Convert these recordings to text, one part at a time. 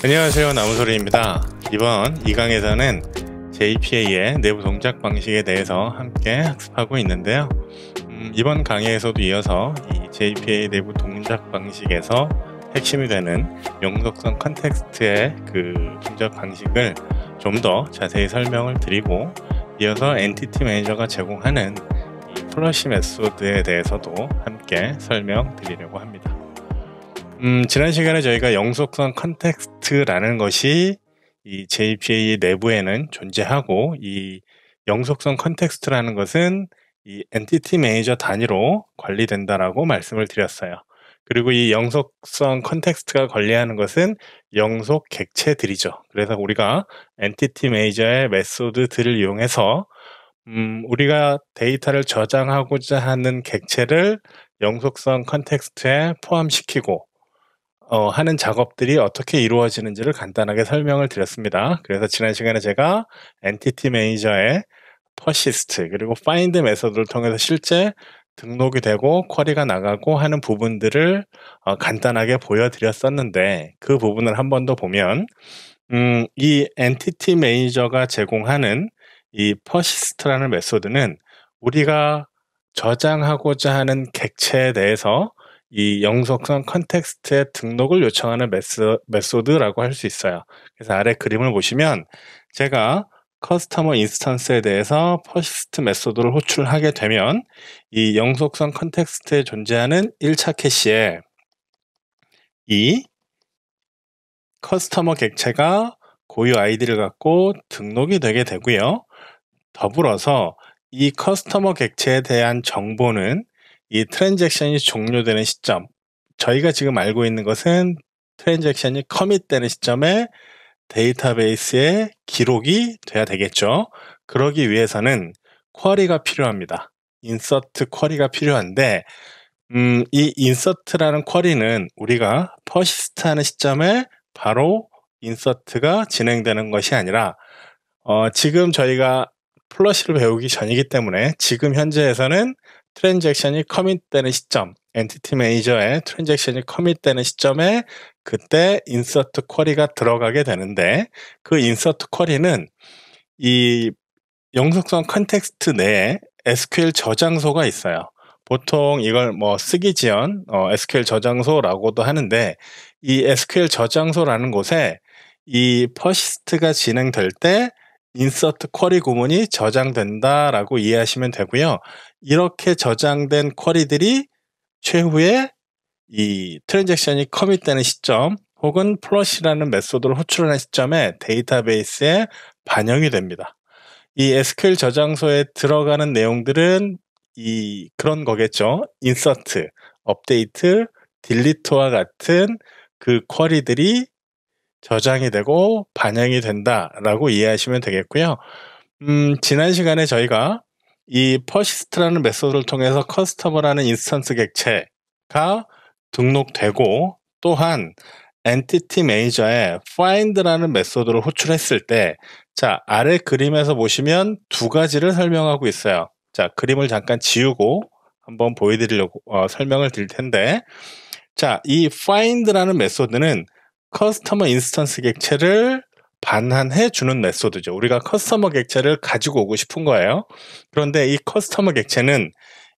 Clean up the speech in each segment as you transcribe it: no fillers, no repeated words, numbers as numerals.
안녕하세요, 나무소리입니다. 이번 2강에서는 JPA의 내부 동작 방식에 대해서 함께 학습하고 있는데요. 이번 강의에서도 이어서 이 JPA 내부 동작 방식에서 핵심이 되는 영속성 컨텍스트의 그 동작 방식을 좀 더 자세히 설명을 드리고, 이어서 엔티티 매니저가 제공하는 이 플러시 메소드에 대해서도 함께 설명드리려고 합니다. 지난 시간에 저희가 영속성 컨텍스트라는 것이 이 JPA 내부에는 존재하고, 이 영속성 컨텍스트라는 것은 이 엔티티 매니저 단위로 관리된다라고 말씀을 드렸어요. 그리고 이 영속성 컨텍스트가 관리하는 것은 영속 객체들이죠. 그래서 우리가 엔티티 매니저의 메소드들을 이용해서 우리가 데이터를 저장하고자 하는 객체를 영속성 컨텍스트에 포함시키고 하는 작업들이 어떻게 이루어지는지를 간단하게 설명을 드렸습니다. 그래서 지난 시간에 제가 엔티티 매니저의 persist 그리고 find 메소드를 통해서 실제 등록이 되고 쿼리가 나가고 하는 부분들을 간단하게 보여드렸었는데, 그 부분을 한 번 더 보면 이 엔티티 매니저가 제공하는 이 persist라는 메소드는 우리가 저장하고자 하는 객체에 대해서 이 영속성 컨텍스트에 등록을 요청하는 메소드라고 할 수 있어요. 그래서 아래 그림을 보시면 제가 커스터머 인스턴스에 대해서 persist 메소드를 호출하게 되면 이 영속성 컨텍스트에 존재하는 1차 캐시에 이 커스터머 객체가 고유 아이디를 갖고 등록이 되게 되고요. 더불어서 이 커스터머 객체에 대한 정보는 이 트랜잭션이 종료되는 시점, 저희가 지금 알고 있는 것은 트랜잭션이 커밋되는 시점에 데이터베이스에 기록이 돼야 되겠죠. 그러기 위해서는 쿼리가 필요합니다. 인서트 쿼리가 필요한데, 이 인서트라는 쿼리는 우리가 퍼시스트 하는 시점에 바로 인서트가 진행되는 것이 아니라 지금 저희가 플러시를 배우기 전이기 때문에 지금 현재에서는 트랜잭션이 커밋되는 시점, 엔티티 매니저에 트랜잭션이 커밋되는 시점에 그때 인서트 쿼리가 들어가게 되는데, 그 인서트 쿼리는 이 영속성 컨텍스트 내에 SQL 저장소가 있어요. 보통 이걸 쓰기 지연 SQL 저장소라고도 하는데, 이 SQL 저장소라는 곳에 이 persist가 진행될 때 인서트 쿼리 구문이 저장된다라고 이해하시면 되고요. 이렇게 저장된 쿼리들이 최후에 이 트랜잭션이 커밋되는 시점 혹은 플러시라는 메소드를 호출하는 시점에 데이터베이스에 반영이 됩니다. 이 SQL 저장소에 들어가는 내용들은 그런 거겠죠. 인서트, 업데이트, 딜리트와 같은 그 쿼리들이 저장이 되고 반영이 된다라고 이해하시면 되겠고요. 지난 시간에 저희가 이 persist라는 메소드를 통해서 커스터머라는 인스턴스 객체가 등록되고, 또한 엔티티 매니저에 find라는 메소드를 호출했을 때, 자, 아래 그림에서 보시면 두 가지를 설명하고 있어요. 자, 그림을 잠깐 지우고 한번 보여드리려고 설명을 드릴 텐데, 자, 이 find라는 메소드는 커스터머 인스턴스 객체를 반환해 주는 메소드죠. 우리가 커스터머 객체를 가지고 오고 싶은 거예요. 그런데 이 커스터머 객체는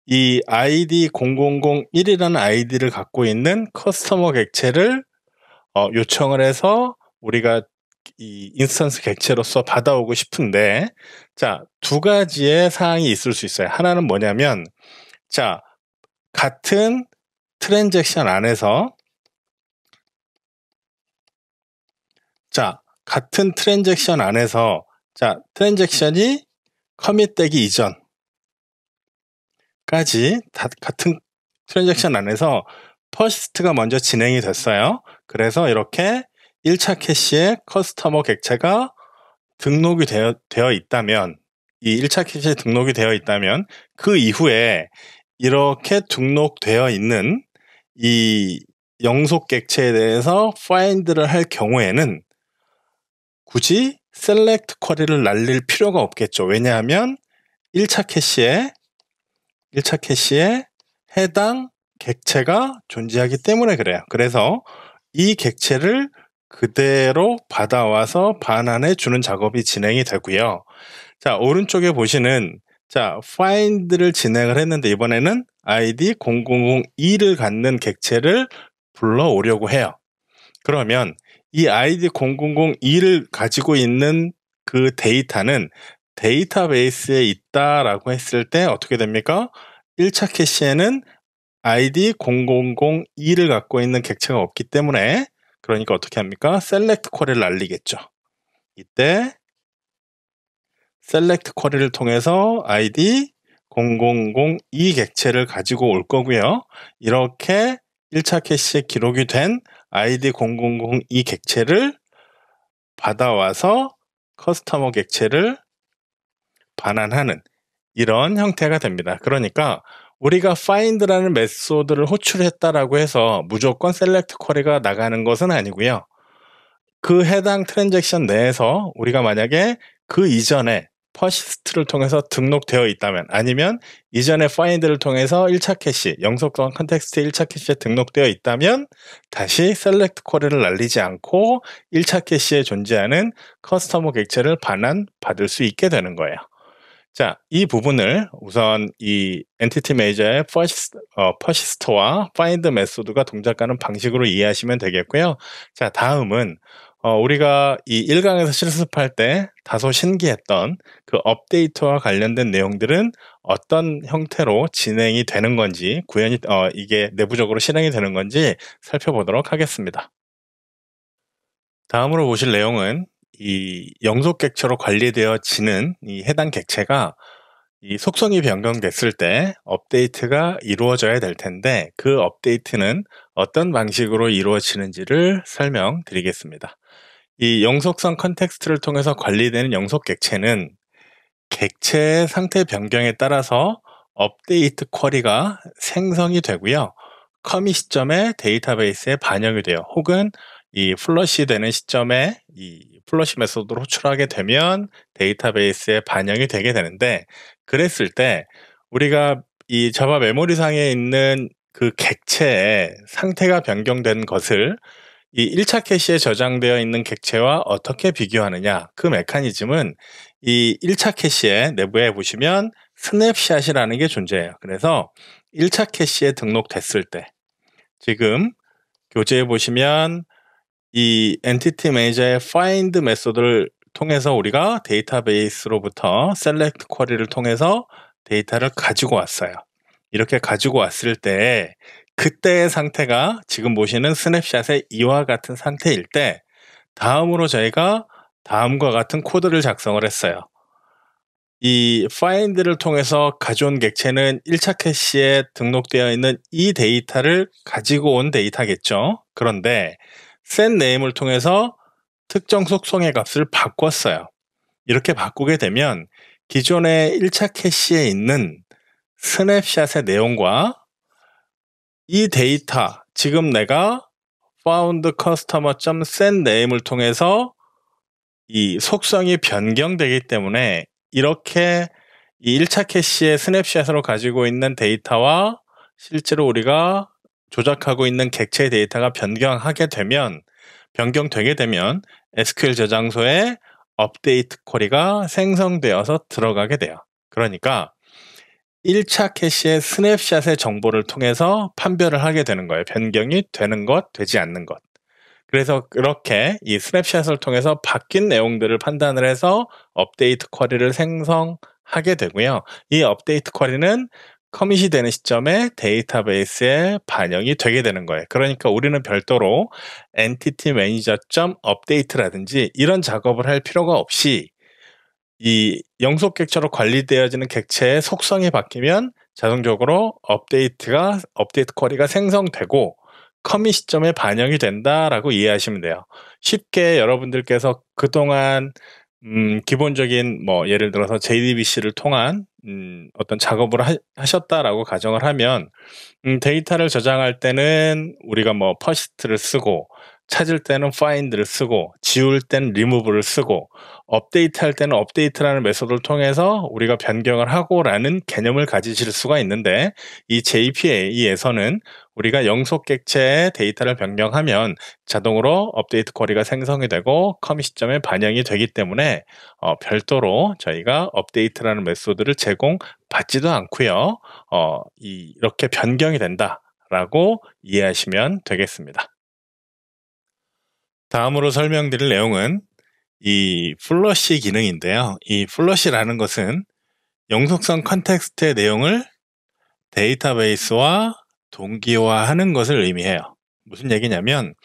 이 ID 0001이라는 아이디를 갖고 있는 커스터머 객체를 요청을 해서 우리가 이 인스턴스 객체로서 받아오고 싶은데, 자, 두 가지의 사항이 있을 수 있어요. 하나는 뭐냐면, 자, 같은 트랜잭션 안에서 트랜잭션이 커밋되기 이전까지 같은 트랜잭션 안에서 persist가 먼저 진행이 됐어요. 그래서 이렇게 1차 캐시에 커스터머 객체가 등록이 되어 있다면, 이 1차 캐시에 등록이 되어 있다면, 그 이후에 이렇게 등록되어 있는 이 영속 객체에 대해서 find를 할 경우에는 굳이 select 쿼리를 날릴 필요가 없겠죠. 왜냐하면 1차 캐시에 해당 객체가 존재하기 때문에 그래요. 그래서 이 객체를 그대로 받아와서 반환해 주는 작업이 진행이 되고요. 자, 오른쪽에 보시는 자, find를 진행을 했는데 이번에는 id 0002를 갖는 객체를 불러오려고 해요. 그러면 이 id 0002를 가지고 있는 그 데이터는 데이터베이스에 있다라고 했을 때 어떻게 됩니까? 1차 캐시에는 id 0002를 갖고 있는 객체가 없기 때문에 그러니까 어떻게 합니까? select 쿼리를 날리겠죠. 이때 select 쿼리를 통해서 id 0002 객체를 가지고 올 거고요. 이렇게 1차 캐시에 기록이 된 id 0002 객체를 받아와서 커스터머 객체를 반환하는 이런 형태가 됩니다. 그러니까 우리가 find라는 메소드를 호출했다라고 해서 무조건 select 쿼리가 나가는 것은 아니고요. 그 해당 트랜잭션 내에서 우리가 만약에 그 이전에 퍼시스트를 통해서 등록되어 있다면 아니면 이전에 find를 통해서 1차 캐시, 영속성 컨텍스트 1차 캐시에 등록되어 있다면 다시 select 쿼리를 날리지 않고 1차 캐시에 존재하는 커스터머 객체를 반환받을 수 있게 되는 거예요. 자, 이 부분을 우선 이 엔티티 매니저의 퍼시스트와 find 메소드가 동작하는 방식으로 이해하시면 되겠고요. 자, 다음은 우리가 이 1강에서 실습할 때 다소 신기했던 그 업데이트와 관련된 내용들은 어떤 형태로 진행이 되는 건지, 구현이 이게 내부적으로 실행이 되는 건지 살펴보도록 하겠습니다. 다음으로 보실 내용은 이 영속 객체로 관리되어지는 이 해당 객체가 이 속성이 변경됐을 때 업데이트가 이루어져야 될 텐데 그 업데이트는 어떤 방식으로 이루어지는지를 설명드리겠습니다. 이 영속성 컨텍스트를 통해서 관리되는 영속 객체는 객체의 상태 변경에 따라서 업데이트 쿼리가 생성이 되고요. 커밋 시점에 데이터베이스에 반영이 돼요. 혹은 이 플러시 되는 시점에 이 플러시 메소드로 호출하게 되면 데이터베이스에 반영이 되게 되는데 그랬을 때 우리가 이 자바 메모리상에 있는 그 객체의 상태가 변경된 것을 이 1차 캐시에 저장되어 있는 객체와 어떻게 비교하느냐 그 메커니즘은 이 1차 캐시에 내부에 보시면 스냅샷이라는 게 존재해요. 그래서 1차 캐시에 등록됐을 때 지금 교재에 보시면 이 엔티티 매니저의 find 메소드를 통해서 우리가 데이터베이스로부터 select 쿼리를 통해서 데이터를 가지고 왔어요. 이렇게 가지고 왔을 때 그때의 상태가 지금 보시는 스냅샷의 이와 같은 상태일 때 다음으로 저희가 다음과 같은 코드를 작성을 했어요. 이 find를 통해서 가져온 객체는 1차 캐시에 등록되어 있는 이 데이터를 가지고 온 데이터겠죠. 그런데 set name을 통해서 특정 속성의 값을 바꿨어요. 이렇게 바꾸게 되면 기존의 1차 캐시에 있는 스냅샷의 내용과 이 데이터, 지금 내가 found customer.set name을 통해서 이 속성이 변경되기 때문에 이렇게 이 1차 캐시의 스냅샷으로 가지고 있는 데이터와 실제로 우리가 조작하고 있는 객체 데이터가 변경되게 되면 SQL 저장소에 업데이트 쿼리가 생성되어서 들어가게 돼요. 그러니까 1차 캐시의 스냅샷의 정보를 통해서 판별을 하게 되는 거예요. 변경이 되는 것, 되지 않는 것. 그래서 그렇게 이 스냅샷을 통해서 바뀐 내용들을 판단을 해서 업데이트 쿼리를 생성하게 되고요. 이 업데이트 쿼리는 커밋이 되는 시점에 데이터베이스에 반영이 되게 되는 거예요. 그러니까 우리는 별도로 엔티티 매니저 업데이트라든지 이런 작업을 할 필요가 없이 이 영속 객체로 관리되어지는 객체의 속성이 바뀌면 자동적으로 업데이트 쿼리가 생성되고 커밋 시점에 반영이 된다라고 이해하시면 돼요. 쉽게 여러분들께서 그동안 기본적인 뭐 예를 들어서 JDBC를 통한 어떤 작업을 하셨다라고 가정을 하면 데이터를 저장할 때는 우리가 뭐 퍼시스트를 쓰고 찾을 때는 find를 쓰고 지울 때는 remove를 쓰고 업데이트할 때는 update라는 메소드를 통해서 우리가 변경을 하고라는 개념을 가지실 수가 있는데 이 JPA에서는 우리가 영속 객체의 데이터를 변경하면 자동으로 업데이트 쿼리가 생성이 되고 커밋 시점에 반영이 되기 때문에 별도로 저희가 업데이트라는 메소드를 제공받지도 않고요. 이렇게 변경이 된다라고 이해하시면 되겠습니다. 다음으로 설명드릴 내용은 이 플러시 기능인데요. 이 플러시라는 것은 영속성 컨텍스트의 내용을 데이터베이스와 동기화하는 것을 의미해요. 무슨 얘기냐면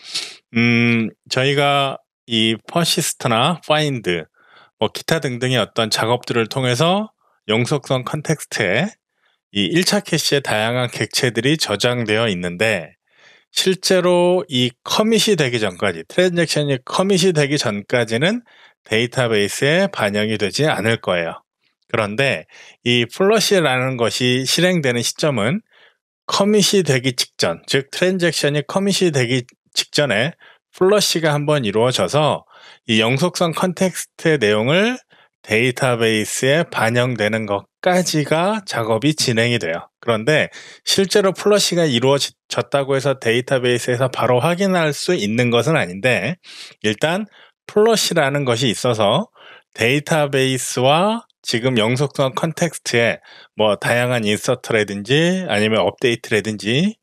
저희가 이 퍼시스트나 파인드, 기타 등등의 어떤 작업들을 통해서 영속성 컨텍스트에 이 1차 캐시에 다양한 객체들이 저장되어 있는데 실제로 이 커밋이 되기 전까지, 트랜잭션이 커밋이 되기 전까지는 데이터베이스에 반영이 되지 않을 거예요. 그런데 이 플러시라는 것이 실행되는 시점은 커밋이 되기 직전, 즉 트랜잭션이 커밋이 되기 직전에 플러시가 한번 이루어져서 이 영속성 컨텍스트의 내용을 데이터베이스에 반영되는 것까지가 작업이 진행이 돼요. 그런데 실제로 플러시가 이루어졌다고 해서 데이터베이스에서 바로 확인할 수 있는 것은 아닌데 일단 플러시라는 것이 있어서 데이터베이스와 지금 영속성 컨텍스트에 다양한 인서트라든지 아니면 업데이트라든지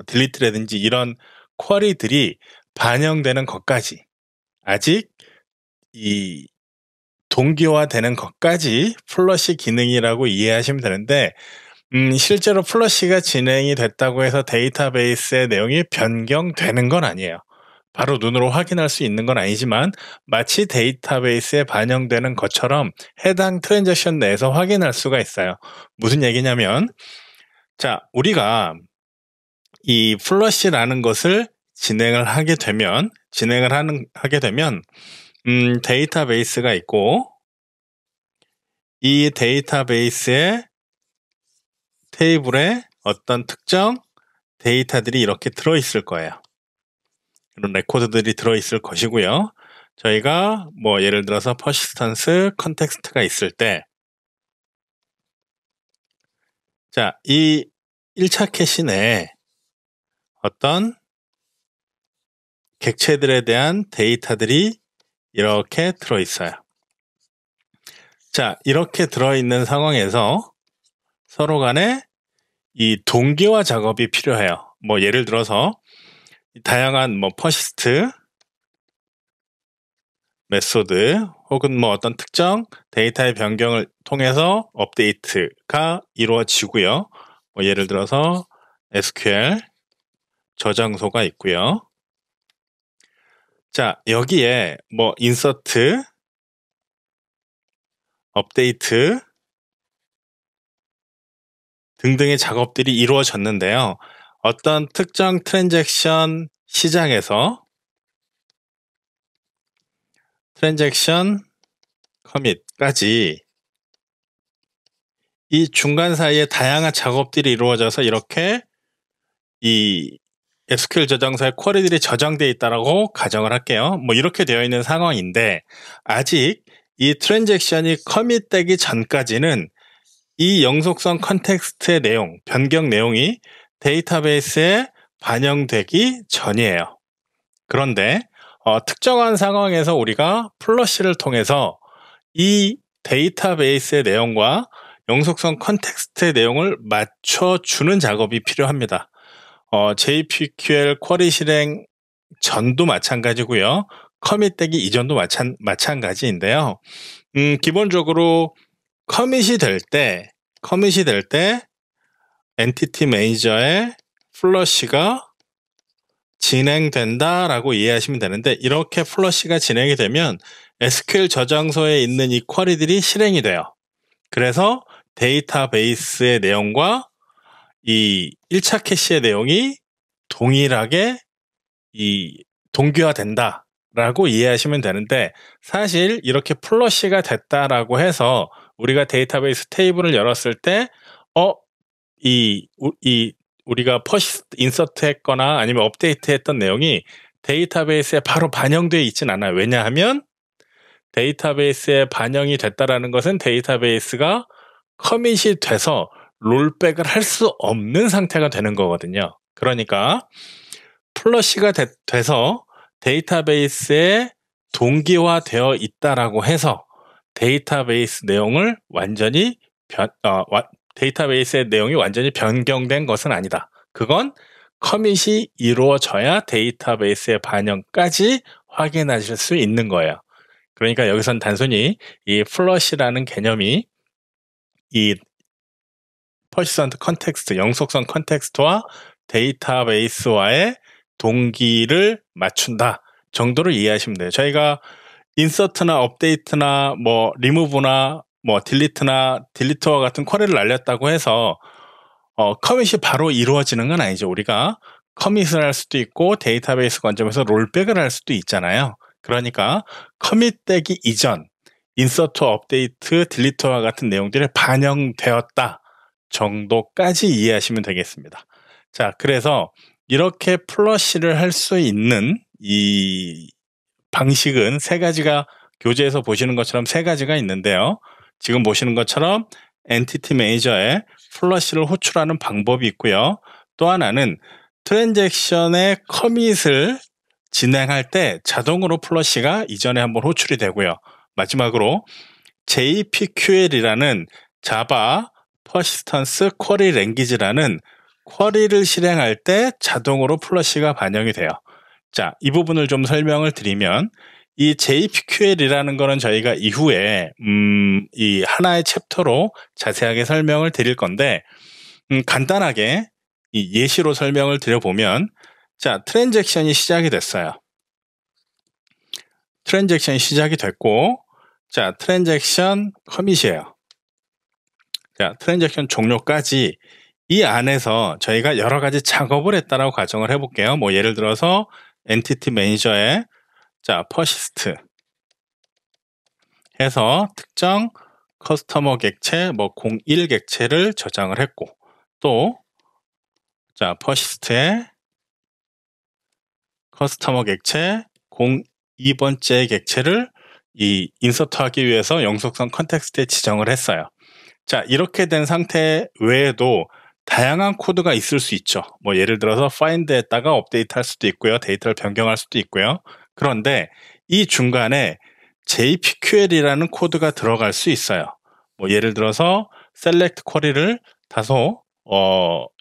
딜리트라든지 이런 쿼리들이 반영되는 것까지 아직 이 동기화되는 것까지 플러시 기능이라고 이해하시면 되는데 실제로 플러시가 진행이 됐다고 해서 데이터베이스의 내용이 변경되는 건 아니에요. 바로 눈으로 확인할 수 있는 건 아니지만 마치 데이터베이스에 반영되는 것처럼 해당 트랜잭션 내에서 확인할 수가 있어요. 무슨 얘기냐면 우리가 이 플러시라는 것을 하게 되면 데이터베이스가 있고 이 데이터베이스의 테이블에 어떤 특정 데이터들이 이렇게 들어있을 거예요. 이런 레코드들이 들어있을 것이고요. 저희가 예를 들어서 퍼시스턴스 컨텍스트가 있을 때 이 1차 캐시 내에 어떤 객체들에 대한 데이터들이 이렇게 들어있어요. 이렇게 들어있는 상황에서 서로 간에 이 동기화 작업이 필요해요. 예를 들어서 다양한 퍼시스트 메소드 혹은 어떤 특정 데이터의 변경을 통해서 업데이트가 이루어지고요. 예를 들어서 SQL 저장소가 있고요. 여기에 인서트, 업데이트 등등의 작업들이 이루어졌는데요. 어떤 특정 트랜잭션 시장에서 트랜잭션 커밋까지 이 중간 사이에 다양한 작업들이 이루어져서 이렇게 이 SQL 저장소에 쿼리들이 저장되어 있다라고 가정을 할게요. 이렇게 되어 있는 상황인데 아직 이 트랜잭션이 커밋되기 전까지는 이 영속성 컨텍스트의 내용, 변경 내용이 데이터베이스에 반영되기 전이에요. 그런데 특정한 상황에서 우리가 플러시를 통해서 이 데이터베이스의 내용과 영속성 컨텍스트의 내용을 맞춰주는 작업이 필요합니다. JPQL 쿼리 실행 전도 마찬가지고요. 커밋되기 이전도 마찬가지인데요. 기본적으로 커밋이 될 때 엔티티 매니저의 플러시가 진행된다라고 이해하시면 되는데 이렇게 플러시가 진행이 되면 SQL 저장소에 있는 이 쿼리들이 실행이 돼요. 그래서 데이터베이스의 내용과 이 1차 캐시의 내용이 동일하게 동기화된다라고 이해하시면 되는데 사실 이렇게 플러시가 됐다라고 해서 우리가 데이터베이스 테이블을 열었을 때 우리가 퍼시스트 인서트 했거나 아니면 업데이트 했던 내용이 데이터베이스에 바로 반영되어 있진 않아요. 왜냐하면 데이터베이스에 반영이 됐다라는 것은 데이터베이스가 커밋이 돼서 롤백을 할 수 없는 상태가 되는 거거든요. 그러니까 플러시가 돼서 데이터베이스에 동기화되어 있다라고 해서 데이터베이스 내용을 완전히 데이터베이스의 내용이 완전히 변경된 것은 아니다. 그건 커밋이 이루어져야 데이터베이스의 반영까지 확인하실 수 있는 거예요. 그러니까 여기선 단순히 이 플러시라는 개념이 이 퍼시스턴트 컨텍스트, 영속성 컨텍스트와 데이터베이스와의 동기를 맞춘다 정도를 이해하시면 돼요. 저희가 인서트나 업데이트나 뭐 리무브나 뭐 딜리트나 딜리트와 같은 쿼리를 날렸다고 해서 커밋이 바로 이루어지는 건 아니죠. 우리가 커밋을 할 수도 있고 데이터베이스 관점에서 롤백을 할 수도 있잖아요. 그러니까 커밋되기 이전 인서트, 업데이트, 딜리트와 같은 내용들이 반영되었다 정도까지 이해하시면 되겠습니다. 자, 그래서 이렇게 플러시를 할 수 있는 이 방식은 세 가지가 교재에서 보시는 것처럼 세 가지가 있는데요. 지금 보시는 것처럼 엔티티 매니저에 플러시를 호출하는 방법이 있고요. 또 하나는 트랜잭션의 커밋을 진행할 때 자동으로 플러시가 이전에 한번 호출이 되고요. 마지막으로 JPQL이라는 자바 퍼시스턴스 쿼리 랭귀지라는 쿼리를 실행할 때 자동으로 플러시가 반영이 돼요. 자, 이 부분을 좀 설명을 드리면 이 JPQL이라는 거는 저희가 이후에 이 하나의 챕터로 자세하게 설명을 드릴 건데 간단하게 이 예시로 설명을 드려보면 자, 트랜잭션이 시작이 됐어요. 트랜잭션이 시작이 됐고 자, 트랜잭션 커밋이에요. 자, 트랜잭션 종료까지 이 안에서 저희가 여러 가지 작업을 했다라고 가정을 해볼게요. 뭐 예를 들어서 엔티티 매니저에 자, 퍼시스트 해서 특정 커스터머 객체 뭐 01 객체를 저장을 했고 또 자, 퍼시스트에 커스터머 객체 02번째 객체를 이 인서트하기 위해서 영속성 컨텍스트에 지정을 했어요. 자, 이렇게 된 상태 외에도 다양한 코드가 있을 수 있죠. 뭐 예를 들어서 find에다가 업데이트 할 수도 있고요. 데이터를 변경할 수도 있고요. 그런데 이 중간에 JPQL이라는 코드가 들어갈 수 있어요. 뭐 예를 들어서 select 쿼리를 다소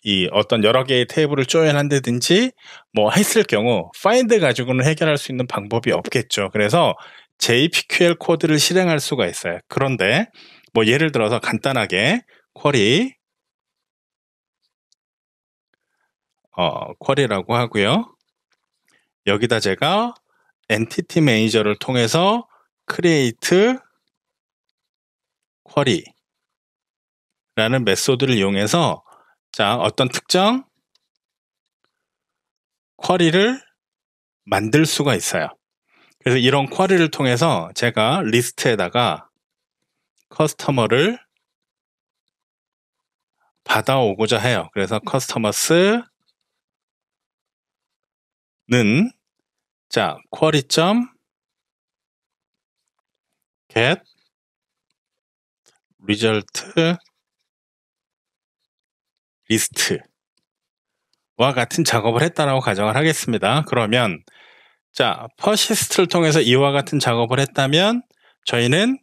이 어떤 여러 개의 테이블을 조인한다든지 뭐 했을 경우 find 가지고는 해결할 수 있는 방법이 없겠죠. 그래서 JPQL 코드를 실행할 수가 있어요. 그런데 뭐 예를 들어서 간단하게 쿼리라고 하고요. 여기다 제가 엔티티 매니저를 통해서 create 쿼리라는 메소드를 이용해서 자, 어떤 특정 쿼리를 만들 수가 있어요. 그래서 이런 쿼리를 통해서 제가 리스트에다가 커스터머를 받아오고자 해요. 그래서 커스터머스는 자, query.get result list와 같은 작업을 했다라고 가정을 하겠습니다. 그러면 자, 퍼시스트를 통해서 이와 같은 작업을 했다면 저희는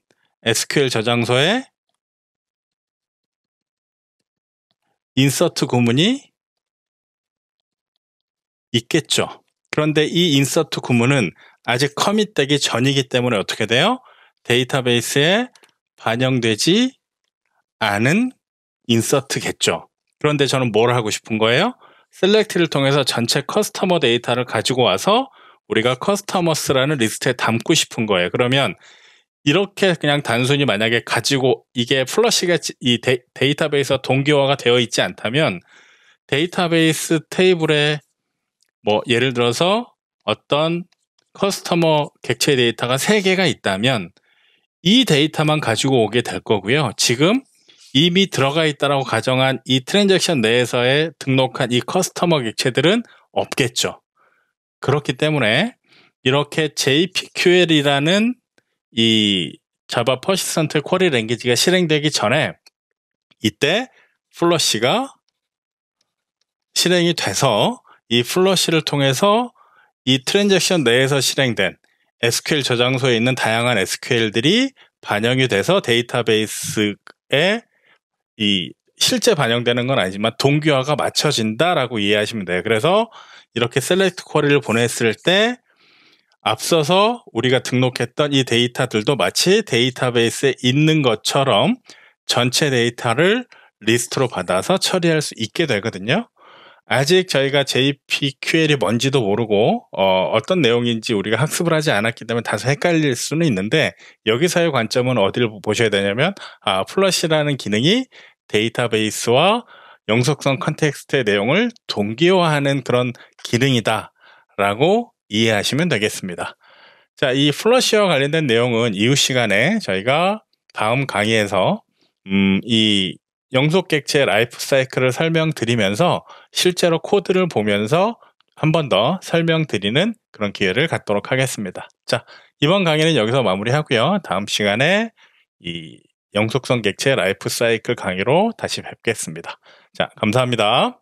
SQL 저장소에 인서트 구문이 있겠죠. 그런데 이 인서트 구문은 아직 커밋되기 전이기 때문에 어떻게 돼요? 데이터베이스에 반영되지 않은 인서트겠죠. 그런데 저는 뭘 하고 싶은 거예요? 셀렉트를 통해서 전체 커스터머 데이터를 가지고 와서 우리가 커스터머스라는 리스트에 담고 싶은 거예요. 그러면 이렇게 그냥 단순히 만약에 가지고 이게 플러시가 이 데이터베이스와 동기화가 되어 있지 않다면 데이터베이스 테이블에 뭐 예를 들어서 어떤 커스터머 객체 데이터가 3개가 있다면 이 데이터만 가지고 오게 될 거고요. 지금 이미 들어가 있다라고 가정한 이 트랜잭션 내에서의 등록한 이 커스터머 객체들은 없겠죠. 그렇기 때문에 이렇게 JPQL이라는 이 자바 퍼시스턴트 쿼리 랭귀지가 실행되기 전에 이때 플러시가 실행이 돼서 이 플러시를 통해서 이 트랜잭션 내에서 실행된 SQL 저장소에 있는 다양한 SQL들이 반영이 돼서 데이터베이스에 이 실제 반영되는 건 아니지만 동기화가 맞춰진다라고 이해하시면 돼요. 그래서 이렇게 셀렉트 쿼리를 보냈을 때 앞서서 우리가 등록했던 이 데이터들도 마치 데이터베이스에 있는 것처럼 전체 데이터를 리스트로 받아서 처리할 수 있게 되거든요. 아직 저희가 JPQL이 뭔지도 모르고 어떤 내용인지 우리가 학습을 하지 않았기 때문에 다소 헷갈릴 수는 있는데, 여기서의 관점은 어디를 보셔야 되냐면 플러시라는 기능이 데이터베이스와 영속성 컨텍스트의 내용을 동기화하는 그런 기능이다 라고 이해하시면 되겠습니다. 자, 이 플러시와 관련된 내용은 이후 시간에 저희가 다음 강의에서 이 영속객체 라이프 사이클을 설명드리면서 실제로 코드를 보면서 한 번 더 설명드리는 그런 기회를 갖도록 하겠습니다. 자, 이번 강의는 여기서 마무리하고요. 다음 시간에 이 영속성 객체 라이프 사이클 강의로 다시 뵙겠습니다. 자, 감사합니다.